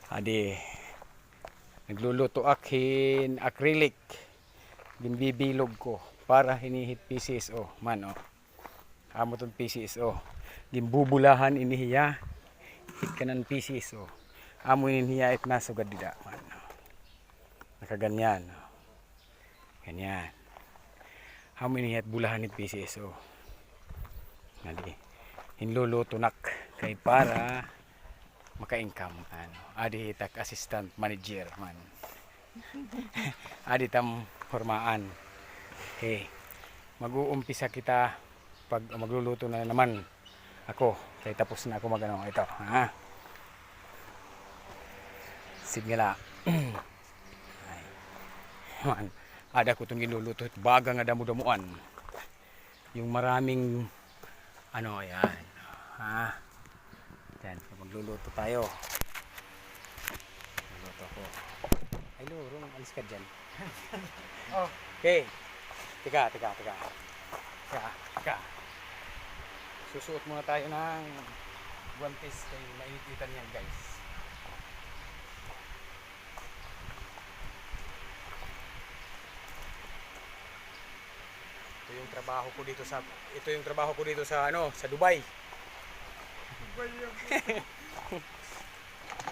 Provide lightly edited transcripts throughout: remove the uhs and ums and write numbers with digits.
Adi, nagluluto akin acrylic. Ginbibilog ko para hinihit PCSO. Man, oh. Amo tong PCSO. Gimbubulahan inihiya. Hit ka ng PCSO. Amo inihiya it nasugad dida. Man, oh. Nakaganyan. Oh. Ganyan. Amo inihiya at bulahan it PCSO. Adi, hinluluto nak kay para maka-income ano adi tak assistant manager man adi tam formaan okay mag-uumpisa kita pag magluluto na naman ako kay tapos na ako magano ito ha sigala man ada ko itong ginuluto baga nga damo-damuan yung maraming ano yan ha yan, magluluto tayo. Magluluto ako. Ay, luro, alis ka dyan. Oh, okay. Tika. Susuot muna tayo ng guantes kay mainitan yan, guys. Ito yung trabaho ko dito sa sa Dubai.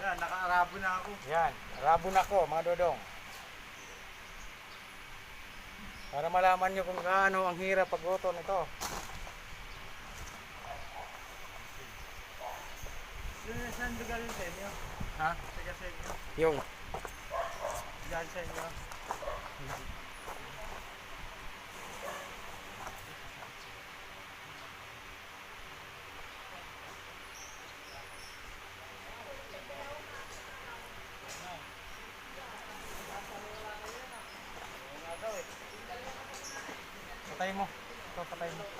Yan, naka-arabo na ako. Yan, arabo na ako mga dodong. Para malaman nyo kung gaano ang hirap pagluto nito. Saan lugar yun sa inyo? Ha? Taga sa inyo? Yung Diyan sa inyo? patay mo. Ito patay mo.